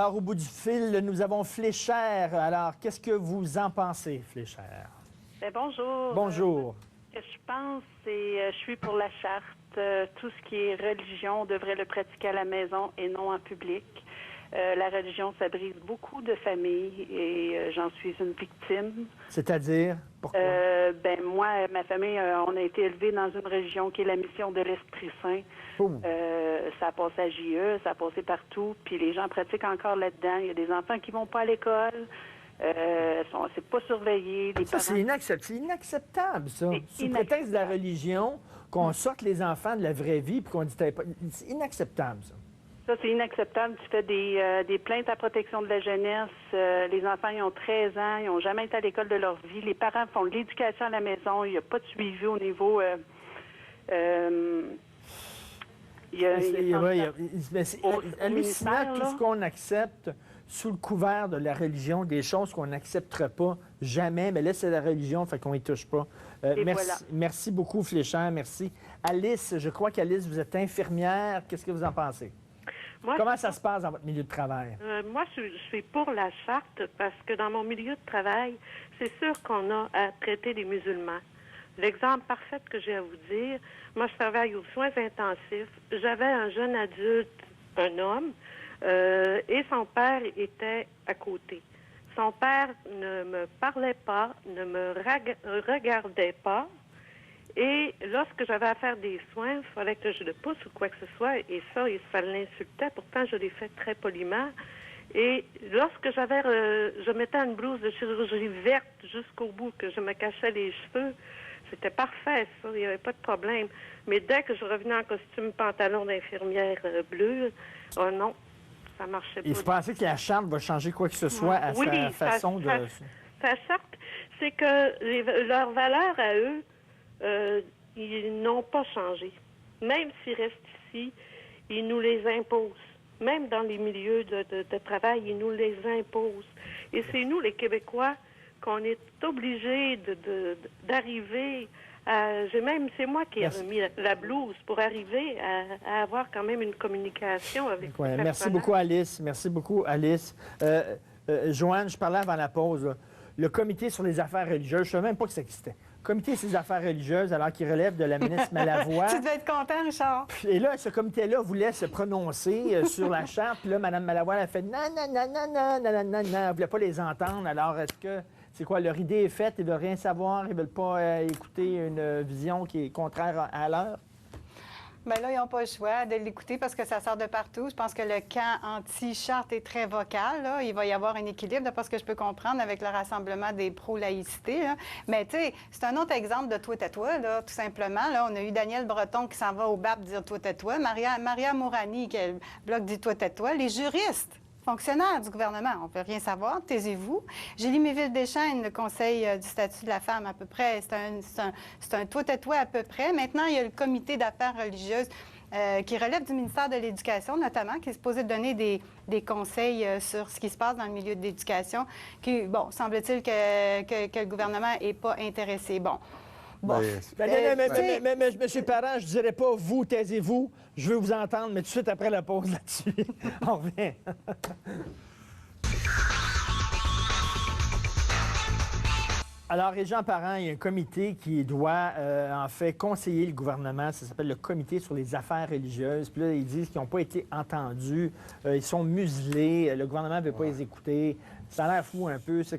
Alors, au bout du fil, nous avons Fléchère. Alors, qu'est-ce que vous en pensez, Fléchère? Bien, bonjour. Bonjour. Ce que je pense, c'est je suis pour la charte. Tout ce qui est religion, on devrait le pratiquer à la maison et non en public. La religion, ça brise beaucoup de familles et j'en suis une victime. C'est-à-dire? Pourquoi? Ben moi, ma famille, on a été élevés dans une religion qui est la mission de l'Esprit Saint. Ça a passé à JE, ça a passé partout, puis les gens pratiquent encore là-dedans. Il y a des enfants qui vont pas à l'école, c'est pas surveillé. Les Ça, parents... c'est inacceptable, ça. Sous prétexte de la religion, qu'on sorte les enfants de la vraie vie puis qu'on dit... C'est inacceptable, ça. Ça, c'est inacceptable. Tu fais des plaintes à protection de la jeunesse. Les enfants, ils ont 13 ans, ils n'ont jamais été à l'école de leur vie. Les parents font de l'éducation à la maison. Il n'y a pas de suivi au niveau... hallucinant tout ce qu'on accepte sous le couvert de la religion, des choses qu'on n'accepterait pas jamais, mais là, c'est la religion, fait qu'on y touche pas. Merci beaucoup, Fléchère, merci. Alice, je crois qu'Alice, vous êtes infirmière. Qu'est-ce que vous en pensez? Comment ça se passe dans votre milieu de travail? Moi, je suis pour la charte parce que dans mon milieu de travail, c'est sûr qu'on a à traiter les musulmans. L'exemple parfait que j'ai à vous dire, moi, je travaille aux soins intensifs. J'avais un jeune adulte, un homme, et son père était à côté. Son père ne me parlait pas, ne me regardait pas. Et lorsque j'avais à faire des soins, il fallait que je le pousse ou quoi que ce soit. Et ça l'insultait. Pourtant, je l'ai fait très poliment. Et lorsque je mettais une blouse de chirurgie verte jusqu'au bout, que je me cachais les cheveux, c'était parfait, ça. Il n'y avait pas de problème. Mais dès que je revenais en costume pantalon d'infirmière bleu, oh non, ça marchait pas. Et vous pensez que la charte va changer quoi que ce soit à sa façon de... Sa charte, c'est que leurs valeurs à eux, ils n'ont pas changé. Même s'ils restent ici, ils nous les imposent. Même dans les milieux de travail, ils nous les imposent. Et c'est nous, les Québécois, qu'on est obligés d'arriver à... c'est moi qui ai remis la blouse pour arriver à avoir quand même une communication avec les Merci beaucoup, Alice. Merci beaucoup, Alice. Joanne, je parlais avant la pause, là. Le comité sur les affaires religieuses, je ne savais même pas que ça existait. Comité sur les affaires religieuses, alors qu'il relève de la ministre Malavoie. Tu devais être content, Richard. Et là, ce comité-là voulait se prononcer sur la charte. Puis là, Mme Malavoie a fait non, non, non, non, non, non, non, non, non. Elle ne voulait pas les entendre. Alors, est-ce que c'est quoi? Leur idée est faite, ils ne veulent rien savoir, ils ne veulent pas écouter une vision qui est contraire à leur? Bien là, ils n'ont pas le choix de l'écouter parce que ça sort de partout. Je pense que le camp anti-charte est très vocal. Là. Il va y avoir un équilibre, d'après ce que je peux comprendre, avec le rassemblement des pro-laïcité. Là. Mais tu sais, c'est un autre exemple de toi à toi, là, tout simplement. Là, on a eu Daniel Breton qui s'en va au BAP dire toi à toi. Maria Mourani qui est le bloc dit toi à toi. Les juristes, fonctionnaires du gouvernement, on ne peut rien savoir, taisez-vous. Julie Méville-Deschênes, le Conseil du statut de la femme, à peu près, c'est un tout-à-toi à peu près. Maintenant, il y a le comité d'affaires religieuses qui relève du ministère de l'Éducation, notamment, qui est supposé donner des conseils sur ce qui se passe dans le milieu de l'éducation, qui, bon, semble-t-il que le gouvernement n'est pas intéressé. Bon. Mais, M. Parent, je ne dirais pas vous, taisez-vous. Je veux vous entendre, mais tout de suite après la pause là-dessus. On revient. Alors, Régent Parent, il y a un comité qui doit, en fait, conseiller le gouvernement. Ça s'appelle le Comité sur les affaires religieuses. Puis là, ils disent qu'ils n'ont pas été entendus. Ils sont muselés. Le gouvernement ne veut pas les écouter. Ça a l'air fou un peu. C'est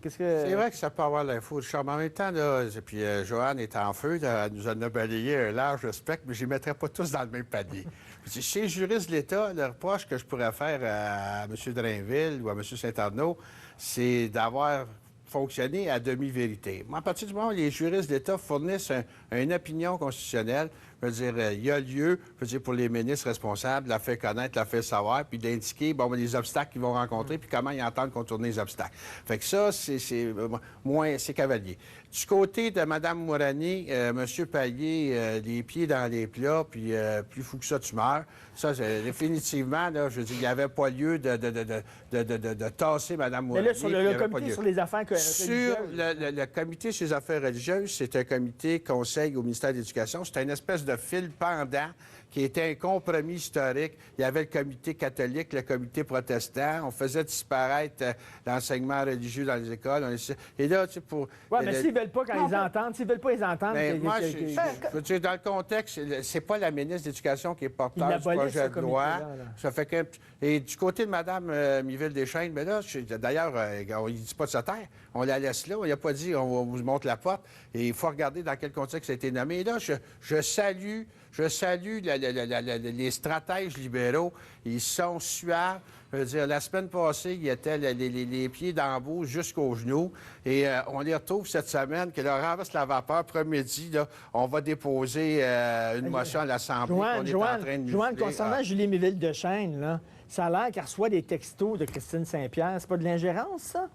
vrai que ça peut avoir l'air fou, Richard. Mais en même temps, là, puis Joanne est en feu. Là, elle nous en a balayé un large spectre, mais je ne les mettrais pas tous dans le même panier. Chez les juristes de l'État, le reproche que je pourrais faire à M. Drainville ou à M. Saint-Arnaud, c'est d'avoir fonctionner à demi-vérité. Moi, à partir du moment où les juristes d'État fournissent une opinion constitutionnelle, je veux dire, il y a lieu, je veux dire, pour les ministres responsables, de la faire connaître, de la faire savoir, puis d'indiquer, bon, les obstacles qu'ils vont rencontrer, puis comment ils entendent contourner les obstacles. Fait que ça, c'est cavalier. Du côté de Mme Mourani, M. Payet, les pieds dans les plats, puis plus fou que ça, tu meurs. Ça, définitivement, là, je veux dire, il n'y avait pas lieu de tasser Mme Mourani. Mais là, sur le comité sur les affaires sur le comité sur les affaires religieuses, c'est un comité conseil au ministère de l'Éducation. C'est une espèce de fil pendant qui était un compromis historique. Il y avait le comité catholique, le comité protestant. On faisait disparaître l'enseignement religieux dans les écoles. Et là, tu sais, pour... Oui, mais s'ils ne veulent pas quand ils entendent, s'ils ne veulent pas les entendre... Mais moi, je veux dire, dans le contexte, c'est pas la ministre de l'Éducation qui est porteur du projet de loi. Ça fait que... Et du côté de Mme Miville-Deschênes, mais là, d'ailleurs, on ne dit pas de sa terre. On la laisse là. On n'a pas dit on vous montre la porte. Et il faut regarder dans quel contexte ça a été nommé. Et là, je salue les stratèges libéraux. Ils sont suaves. Je veux dire, la semaine passée, ils étaient les pieds d'embout jusqu'aux genoux. Et on les retrouve cette semaine, que leur renverse la vapeur. Après-midi, là, on va déposer une motion à l'Assemblée qu'on est en train de Joanne, concernant Julie Miville-Deschênes, là, ça a l'air qu'elle reçoit des textos de Christine Saint-Pierre. C'est pas de l'ingérence, ça?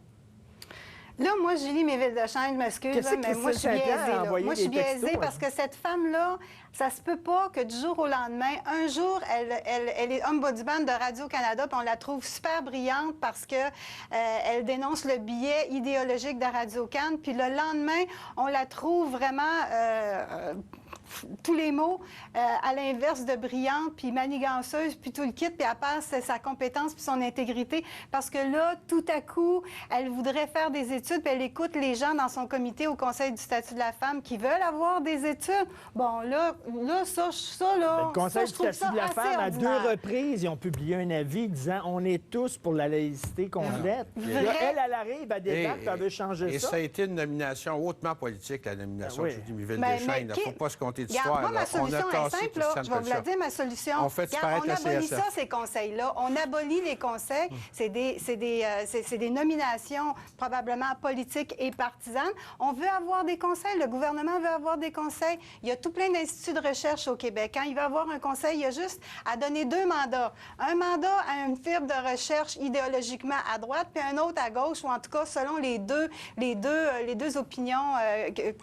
Là, moi, Julie Miville-Deschênes, je m'excuse, mais moi, je suis biaisée. Moi, je suis biaisée parce que cette femme-là, ça se peut pas que du jour au lendemain, un jour, elle est ombudsman de Radio-Canada, puis on la trouve super brillante parce que elle dénonce le biais idéologique de Radio-Can, puis le lendemain, on la trouve vraiment... tous les mots, à l'inverse de brillante, puis maniganceuse, puis tout le kit, puis elle perd sa compétence puis son intégrité. Parce que là, tout à coup, elle voudrait faire des études, puis elle écoute les gens dans son comité au Conseil du statut de la femme qui veulent avoir des études. Bon, là ça là... Le Conseil du statut de la femme, à 2 reprises, ils ont publié un avis disant « On est tous pour la laïcité complète ». Là, elle arrive à débattre, elle veut changer ça. Et ça a été une nomination hautement politique, la nomination de Julie Miville-Deschênes. Il ne faut pas se compter d'histoire. Moi, ma solution est simple, là. Je vais vous la dire, ma solution. On fait disparaître la CSA. On abolit ça, ces conseils-là. On abolit les conseils. C'est des nominations probablement politiques et partisanes. On veut avoir des conseils. Le gouvernement veut avoir des conseils. Il y a tout plein d'instituts de recherche au Québec. Quand il va avoir un conseil, il y a juste à donner 2 mandats. Un mandat à une fibre de recherche idéologiquement à droite, puis un autre à gauche, ou en tout cas selon les deux opinions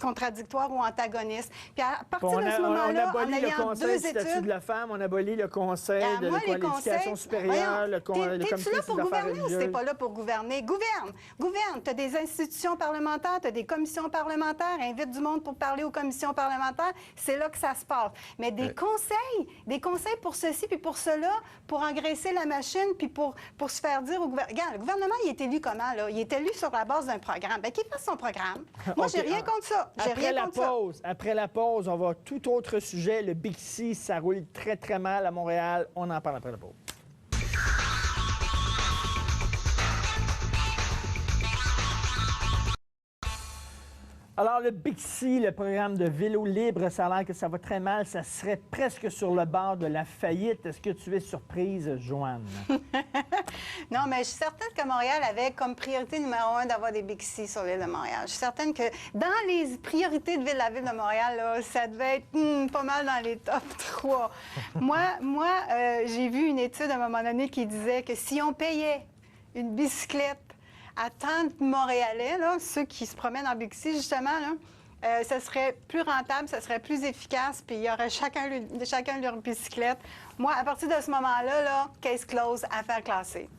contradictoires ou antagonistes. Puis à partir de ce moment-là, on abolit le Conseil du statut de la femme, on abolit le Conseil de l'éducation supérieure, le comité des affaires religieuses. T'es-tu là pour gouverner ou t'es pas là pour gouverner? Gouverne. Tu as des institutions parlementaires, tu as des commissions parlementaires, invite du monde pour parler aux commissions parlementaires. C'est là que ça se passe. Mais des conseils pour ceci puis pour cela, pour engraisser la machine puis pour se faire dire au gouvernement. Regarde, le gouvernement, il est élu comment, là? Il est élu sur la base d'un programme. Bien, qu'il fasse son programme. Moi, j'ai rien contre ça. Après la pause, on va tout autre sujet. Le Bixi, ça roule très, très mal à Montréal. On en parle après la pause. Alors, le Bixi, le programme de vélo libre, ça a l'air que ça va très mal. Ça serait presque sur le bord de la faillite. Est-ce que tu es surprise, Joanne? Non, mais je suis certaine que Montréal avait comme priorité numéro 1 d'avoir des Bixi sur l'île de Montréal. Je suis certaine que dans les priorités de la ville de Montréal, là, ça devait être pas mal dans les top 3. Moi, j'ai vu une étude à un moment donné qui disait que si on payait une bicyclette à 30 Montréalais, là, ceux qui se promènent en Bixi, justement, là, ça serait plus rentable, ça serait plus efficace, puis il y aurait chacun leur bicyclette. Moi, à partir de ce moment-là, là, case close, affaire classée.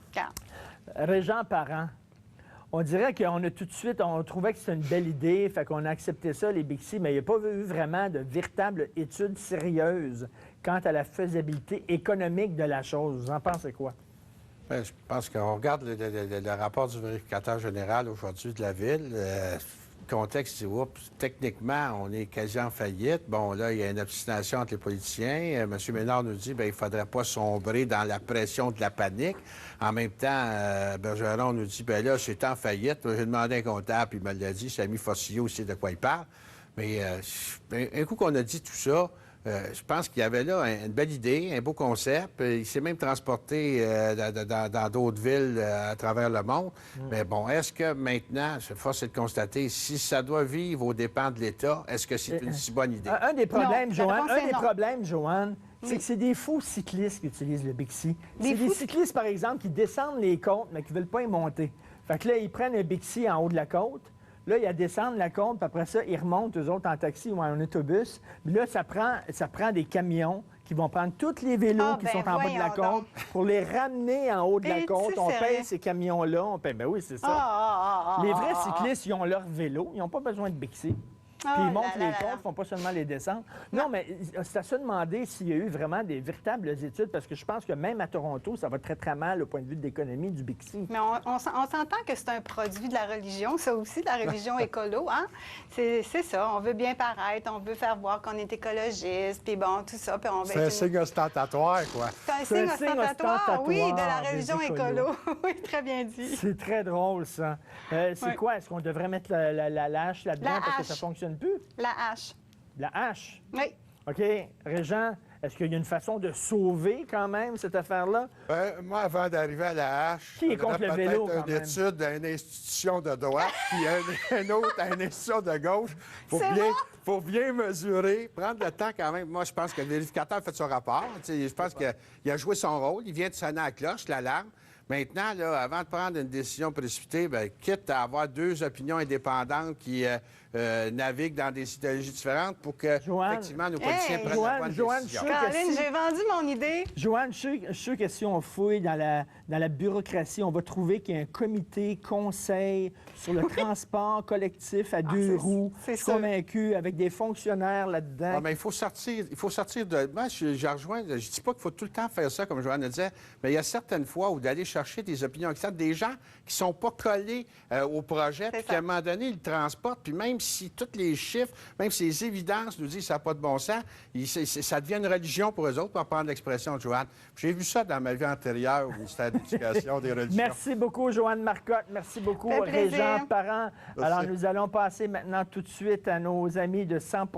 Régent Parent, on dirait qu'on a tout de suite, on trouvait que c'était une belle idée, fait qu'on a accepté ça, les Bixi, mais il n'y a pas eu vraiment de véritable étude sérieuse quant à la faisabilité économique de la chose. Vous en pensez quoi? Bien, je pense qu'on regarde le rapport du vérificateur général aujourd'hui de la Ville. Le contexte dit, oups, techniquement, on est quasi en faillite. Bon, là, il y a une obstination entre les politiciens. M. Ménard nous dit, bien, il ne faudrait pas sombrer dans la pression de la panique. En même temps, Bergeron nous dit, bien là, c'est en faillite. J'ai demandé à un comptable, puis il me l'a dit, Samy Fossillo sait de quoi il parle. Mais un coup qu'on a dit tout ça, je pense qu'il y avait là une belle idée, un beau concept. Il s'est même transporté dans d'autres villes à travers le monde. Mais bon, est-ce que maintenant, force est de constater, si ça doit vivre aux dépens de l'État, est-ce que c'est une si bonne idée? Un des problèmes, Joanne, c'est que c'est des faux cyclistes qui utilisent le Bixi. C'est des cyclistes, par exemple, qui descendent les côtes, mais qui ne veulent pas y monter. Fait que là, ils prennent un Bixi en haut de la côte. Là, ils descendent la côte, puis après ça, ils remontent, eux autres, en taxi ou en autobus. Puis là, ça prend des camions qui vont prendre tous les vélos qui sont en bas de la côte pour les ramener en haut de la côte. On paye ces camions-là. Ben oui, c'est ça. Les vrais cyclistes, ils ont leur vélo. Ils n'ont pas besoin de Bixi. Puis ils montent les comptes, ils ne font pas seulement les descentes. Non, mais c'est à se demander s'il y a eu vraiment des véritables études, parce que je pense que même à Toronto, ça va très, très mal au point de vue de l'économie du Bixi. Mais on s'entend que c'est un produit de la religion, ça aussi, de la religion écolo, hein? C'est ça, on veut bien paraître, on veut faire voir qu'on est écologiste, puis bon, tout ça. Puis on c'est un signe ostentatoire, quoi. C'est un signe ostentatoire, oui, de la religion écolo. Oui, très bien dit. C'est très drôle, ça. C'est quoi? Est-ce qu'on devrait mettre la hache là-dedans parce que ça ne fonctionne plus? La hache. La hache? Oui. OK. Régent, est-ce qu'il y a une façon de sauver quand même cette affaire-là? Moi, avant d'arriver à la hache, qui est contre le vélo, peut-être une étude à une institution de droite, puis un autre à une institution de gauche, pour bien mesurer, prendre le temps quand même. Moi, je pense que le vérificateur a fait son rapport. Je pense qu'il a joué son rôle. Il vient de sonner à la cloche, l'alarme. Maintenant, là, avant de prendre une décision précipitée, bien, quitte à avoir deux opinions indépendantes qui naviguent dans des idéologies différentes pour que, effectivement, nos politiciens prennent la bonne décision. Caroline, j'ai vendu mon idée. Joanne, je suis sûr que si on fouille dans la bureaucratie, on va trouver qu'il y a un comité conseil sur le transport collectif à deux roues. Je suis convaincu, avec des fonctionnaires là-dedans. Ouais, mais il faut sortir de... Moi, je rejoins, je dis pas qu'il faut tout le temps faire ça, comme Joanne le disait, mais il y a certaines fois où d'aller chercher des opinions externes, des gens qui sont pas collés au projet, puis qu'à un moment donné, ils le transportent, puis même si tous les chiffres, même si les évidences nous disent que ça n'a pas de bon sens, ça devient une religion pour eux autres, pour prendre l'expression de Joanne. J'ai vu ça dans ma vie antérieure au ministère de l'Éducation des religions. Merci beaucoup, Joanne Marcotte. Merci beaucoup, Régent Parent. Alors, nous allons passer maintenant tout de suite à nos amis de 100